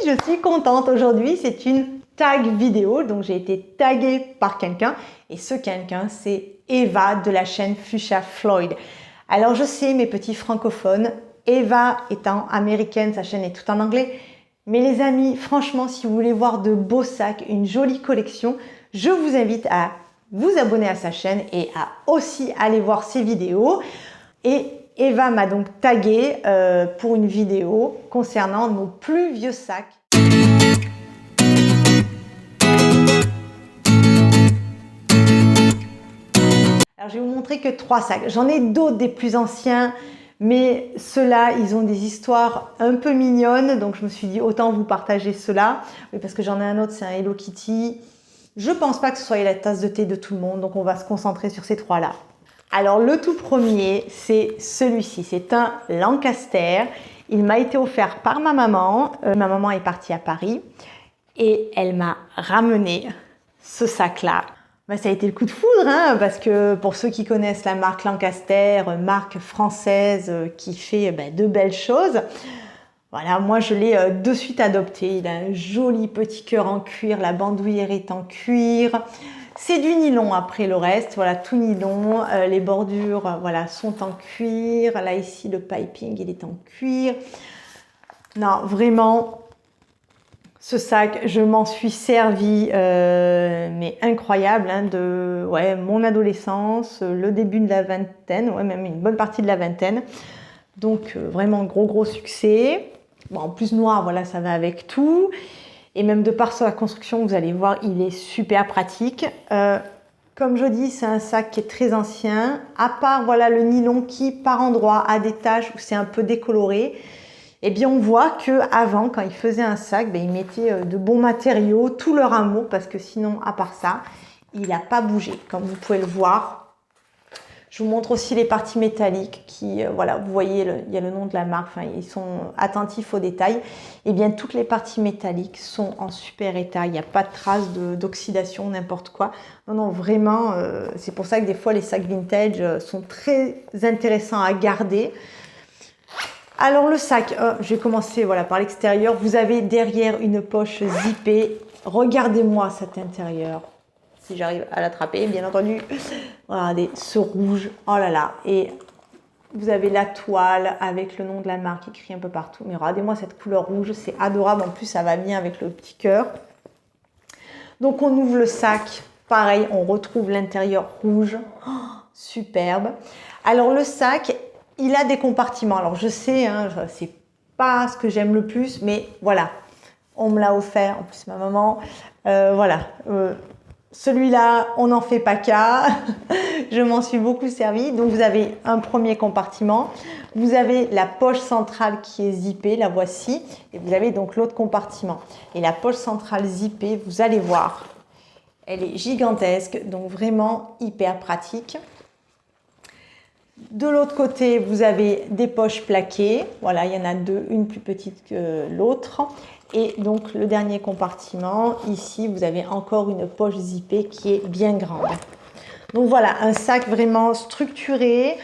je suis contente. Aujourd'hui, c'est une tag vidéo. Donc, j'ai été taguée par quelqu'un. Et ce quelqu'un, c'est Eva de la chaîne Fuchsia Floyd. Alors, je sais, mes petits francophones, Eva étant américaine, sa chaîne est tout en anglais. Mais les amis, franchement, si vous voulez voir de beaux sacs, une jolie collection, je vous invite à vous abonner à sa chaîne et à aussi aller voir ses vidéos. Et Eva m'a donc tagué pour une vidéo concernant nos plus vieux sacs. Alors je vais vous montrer que 3 sacs. J'en ai d'autres des plus anciens, mais ceux-là, ils ont des histoires un peu mignonnes. Donc je me suis dit autant vous partager ceux-là. Oui, parce que j'en ai un autre, c'est un Hello Kitty. Je pense pas que ce soit la tasse de thé de tout le monde, donc on va se concentrer sur ces 3-là. Alors le tout premier, c'est celui-ci, c'est un Lancaster. Il m'a été offert par ma maman. Ma maman est partie à Paris et elle m'a ramené ce sac-là. Ben, ça a été le coup de foudre, hein, parce que pour ceux qui connaissent la marque Lancaster, marque française qui fait de belles choses, voilà, moi je l'ai de suite adopté. Il a un joli petit cœur en cuir, la bandoulière est en cuir. C'est du nylon après le reste, voilà, tout nylon. Les bordures, voilà, sont en cuir. Là, ici, le piping, il est en cuir. Non, vraiment, ce sac, je m'en suis servi, mais incroyable, hein, de mon adolescence, le début de la vingtaine, même une bonne partie de la vingtaine. Donc, vraiment gros succès. Bon, en plus, noir, voilà, ça va avec tout. Et même de par sa construction, vous allez voir, il est super pratique. Comme je dis, c'est un sac qui est très ancien. À part voilà, le nylon qui, par endroits, a des taches où c'est un peu décoloré. Eh bien, on voit qu'avant, quand ils faisaient un sac, il mettait de bons matériaux, tout leur amour, parce que sinon, à part ça, il n'a pas bougé, comme vous pouvez le voir. Je vous montre aussi les parties métalliques qui, voilà, vous voyez, il y a le nom de la marque, enfin, ils sont attentifs aux détails. Et bien, toutes les parties métalliques sont en super état. Il n'y a pas de traces d'oxydation, n'importe quoi. Non, vraiment, c'est pour ça que des fois, les sacs vintage sont très intéressants à garder. Alors, le sac, je vais commencer voilà, par l'extérieur. Vous avez derrière une poche zippée. Regardez-moi cet intérieur. Si j'arrive à l'attraper, bien entendu. Regardez, ce rouge, oh là là. Et vous avez la toile avec le nom de la marque écrit un peu partout. Mais regardez-moi cette couleur rouge, c'est adorable. En plus, ça va bien avec le petit cœur. Donc, on ouvre le sac. Pareil, on retrouve l'intérieur rouge. Oh, superbe. Alors, le sac, il a des compartiments. Alors, je sais, hein, c'est pas ce que j'aime le plus, mais voilà. On me l'a offert. En plus, ma maman, voilà. Celui-là, on n'en fait pas cas. Je m'en suis beaucoup servi. Donc, vous avez un premier compartiment. Vous avez la poche centrale qui est zippée, la voici. Et vous avez donc l'autre compartiment. Et la poche centrale zippée, vous allez voir, elle est gigantesque. Donc, vraiment hyper pratique. De l'autre côté, vous avez des poches plaquées. Voilà, il y en a deux, une plus petite que l'autre. Et donc, le dernier compartiment, ici, vous avez encore une poche zippée qui est bien grande. Donc voilà, un sac vraiment structuré,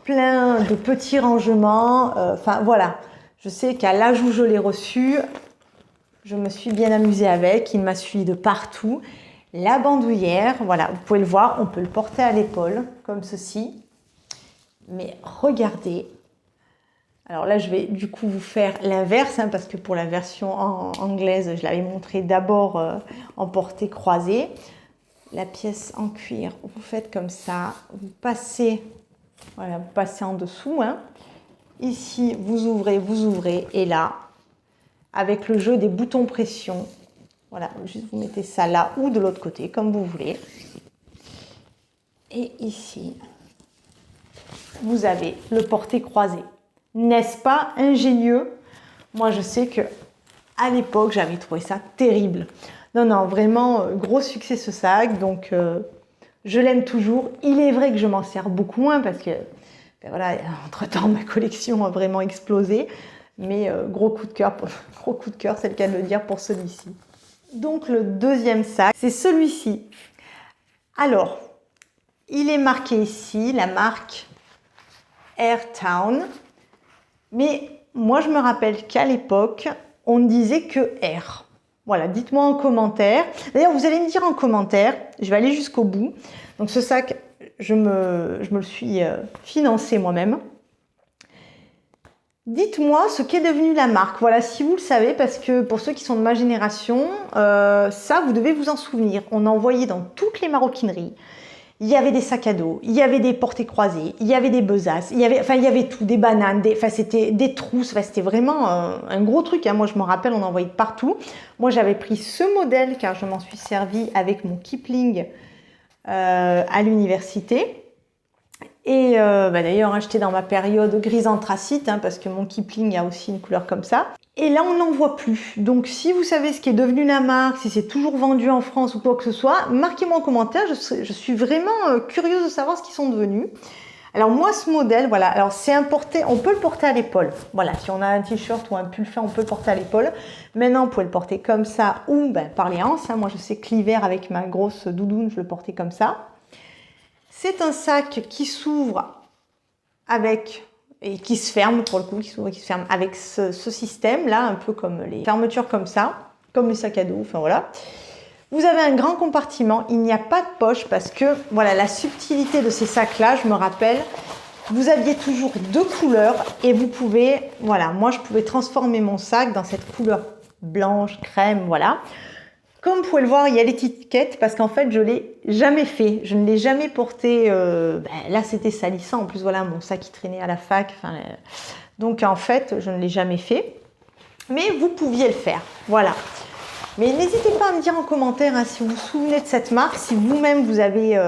plein de petits rangements. Enfin, voilà, je sais qu'à l'âge où je l'ai reçu, je me suis bien amusée avec. Il m'a suivi de partout. La bandoulière, voilà, vous pouvez le voir, on peut le porter à l'épaule, comme ceci. Mais regardez, alors là je vais du coup vous faire l'inverse, hein, parce que pour la version anglaise, je l'avais montré d'abord en portée croisée. La pièce en cuir, vous faites comme ça, vous passez, voilà, vous passez en dessous. Hein. Ici, vous ouvrez, et là, avec le jeu des boutons pression, voilà, juste vous mettez ça là ou de l'autre côté, comme vous voulez. Et ici, vous avez le porté croisé. N'est-ce pas ingénieux? Moi, je sais que à l'époque, j'avais trouvé ça terrible. Non, vraiment, gros succès ce sac. Donc, je l'aime toujours. Il est vrai que je m'en sers beaucoup moins parce que, voilà, entre-temps, ma collection a vraiment explosé. Mais gros coup de cœur, c'est le cas de le dire pour celui-ci. Donc, le deuxième sac, c'est celui-ci. Alors, il est marqué ici, la marque Airtown. Mais moi, je me rappelle qu'à l'époque, on ne disait que R. Voilà, dites-moi en commentaire. D'ailleurs, vous allez me dire en commentaire, je vais aller jusqu'au bout. Donc ce sac, je me le suis financé moi-même. Dites-moi ce qu'est devenue la marque. Voilà, si vous le savez, parce que pour ceux qui sont de ma génération, ça, vous devez vous en souvenir. On en voyait dans toutes les maroquineries. Il y avait des sacs à dos, il y avait des portées croisées, il y avait des besaces, il y avait tout, des bananes, c'était des trousses, c'était vraiment un gros truc. Hein. Moi, je me rappelle, on en voyait partout. Moi, j'avais pris ce modèle car je m'en suis servi avec mon Kipling à l'université. Et d'ailleurs, hein, j'étais dans ma période grise anthracite, hein, parce que mon Kipling a aussi une couleur comme ça. Et là, on n'en voit plus. Donc, si vous savez ce qui est devenu la marque, si c'est toujours vendu en France ou quoi que ce soit, marquez-moi en commentaire. Je suis vraiment curieuse de savoir ce qu'ils sont devenus. Alors moi, ce modèle, voilà, alors c'est importé, on peut le porter à l'épaule. Voilà, si on a un t-shirt ou un pull fin, on peut le porter à l'épaule. Maintenant, vous pouvez le porter comme ça ou par les hanches. Hein. Moi, je sais que l'hiver, avec ma grosse doudoune, je le portais comme ça. C'est un sac qui s'ouvre avec, et qui se ferme pour le coup, qui s'ouvre et qui se ferme avec ce système-là, un peu comme les fermetures comme ça, comme les sacs à dos, enfin voilà. Vous avez un grand compartiment, il n'y a pas de poche parce que, voilà, la subtilité de ces sacs-là, je me rappelle, vous aviez toujours deux couleurs et vous pouvez, voilà, moi je pouvais transformer mon sac dans cette couleur blanche, crème, voilà. Comme vous pouvez le voir, il y a l'étiquette parce qu'en fait, je ne l'ai jamais fait. Je ne l'ai jamais porté. Là, c'était salissant. En plus, voilà, mon sac qui traînait à la fac. Donc, en fait, je ne l'ai jamais fait. Mais vous pouviez le faire. Voilà. Mais n'hésitez pas à me dire en commentaire hein, si vous vous souvenez de cette marque, si vous-même vous avez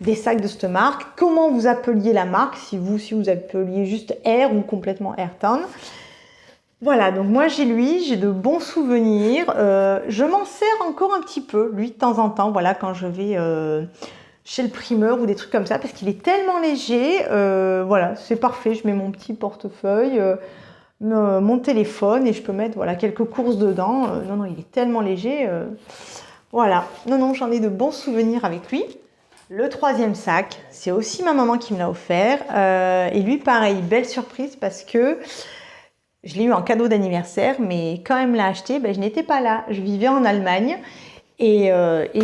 des sacs de cette marque, comment vous appeliez la marque, si vous appeliez juste Air ou complètement Airtown. Voilà, donc moi j'ai de bons souvenirs. Je m'en sers encore un petit peu, lui, de temps en temps, voilà, quand je vais chez le primeur ou des trucs comme ça, parce qu'il est tellement léger. Voilà, c'est parfait. Je mets mon petit portefeuille, mon téléphone et je peux mettre voilà, quelques courses dedans. Non, il est tellement léger. Voilà, non, j'en ai de bons souvenirs avec lui. Le troisième sac, c'est aussi ma maman qui me l'a offert. Et lui, pareil, belle surprise parce que je l'ai eu en cadeau d'anniversaire, mais quand elle me l'a acheté, je n'étais pas là. Je vivais en Allemagne. Et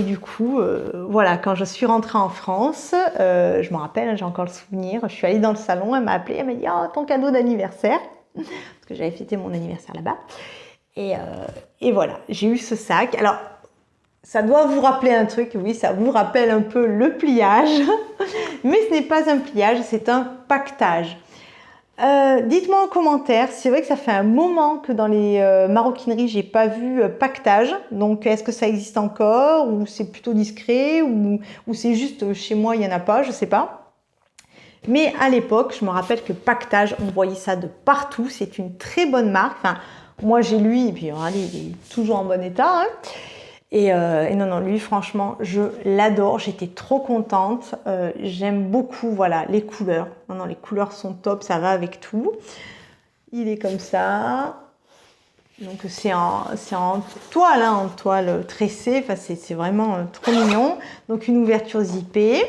du coup, voilà, quand je suis rentrée en France, je me rappelle, j'ai encore le souvenir, je suis allée dans le salon, elle m'a appelée, elle m'a dit « Oh, ton cadeau d'anniversaire !» Parce que j'avais fêté mon anniversaire là-bas. Et voilà, j'ai eu ce sac. Alors, ça doit vous rappeler un truc, oui, ça vous rappelle un peu le pliage. Mais ce n'est pas un pliage, c'est un paquetage. Dites-moi en commentaire, c'est vrai que ça fait un moment que dans les maroquineries, j'ai pas vu paquetage. Donc, est-ce que ça existe encore ou c'est plutôt discret ou c'est juste chez moi, il n'y en a pas, je sais pas. Mais à l'époque, je me rappelle que paquetage, on voyait ça de partout. C'est une très bonne marque. Enfin, moi, j'ai lui, et puis regardez, il est toujours en bon état. Hein. Et non, lui, franchement, je l'adore. J'étais trop contente. J'aime beaucoup, voilà, les couleurs. Non, les couleurs sont top, ça va avec tout. Il est comme ça. Donc, c'est en toile, hein, en toile tressée. Enfin, c'est vraiment trop mignon. Donc, une ouverture zippée.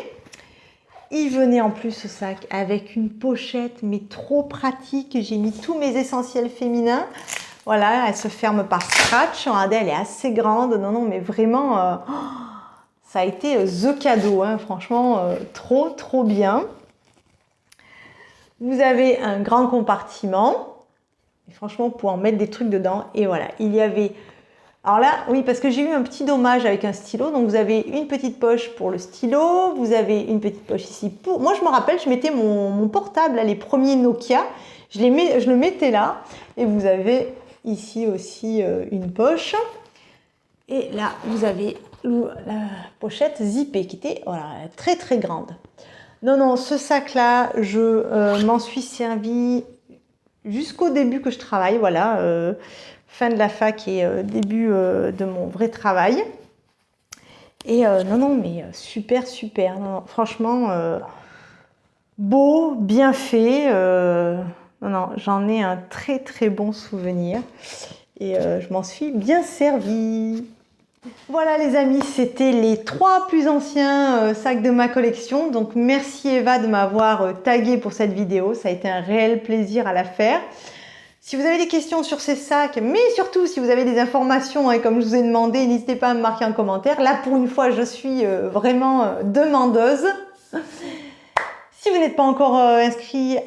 Il venait en plus, ce sac, avec une pochette, mais trop pratique. J'ai mis tous mes essentiels féminins. Voilà, elle se ferme par scratch. Regardez, elle est assez grande. Non, mais vraiment, ça a été the cadeau. Hein, franchement, trop bien. Vous avez un grand compartiment. Et franchement, pour en mettre des trucs dedans. Et voilà, il y avait... Alors là, oui, parce que j'ai eu un petit dommage avec un stylo. Donc, vous avez une petite poche pour le stylo. Vous avez une petite poche ici pour... Moi, je me rappelle, je mettais mon portable, là, les premiers Nokia. Je le mettais là. Et vous avez... ici aussi une poche et là vous avez la pochette zippée qui était voilà, très grande. Non, ce sac là je m'en suis servi jusqu'au début que je travaille, voilà, fin de la fac et début de mon vrai travail. Et non mais super non, franchement beau, bien fait. Non, j'en ai un très bon souvenir et je m'en suis bien servie. Voilà les amis, c'était les 3 plus anciens sacs de ma collection. Donc merci Eva de m'avoir tagué pour cette vidéo, ça a été un réel plaisir à la faire. Si vous avez des questions sur ces sacs, mais surtout si vous avez des informations, et comme je vous ai demandé, n'hésitez pas à me marquer en commentaire. Là, pour une fois, je suis vraiment demandeuse. Si vous n'êtes pas encore inscrit,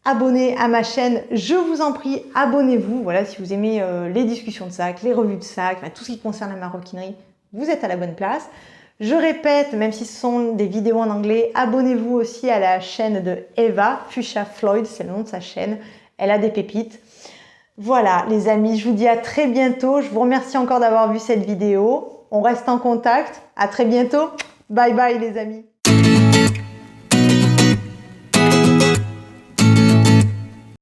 abonné à ma chaîne, je vous en prie, abonnez-vous. Voilà, si vous aimez les discussions de sacs, les revues de sacs, enfin, tout ce qui concerne la maroquinerie, vous êtes à la bonne place. Je répète, même si ce sont des vidéos en anglais, abonnez-vous aussi à la chaîne de Eva, Fuchsia Floyd, c'est le nom de sa chaîne. Elle a des pépites. Voilà les amis, je vous dis à très bientôt. Je vous remercie encore d'avoir vu cette vidéo. On reste en contact. À très bientôt. Bye bye les amis.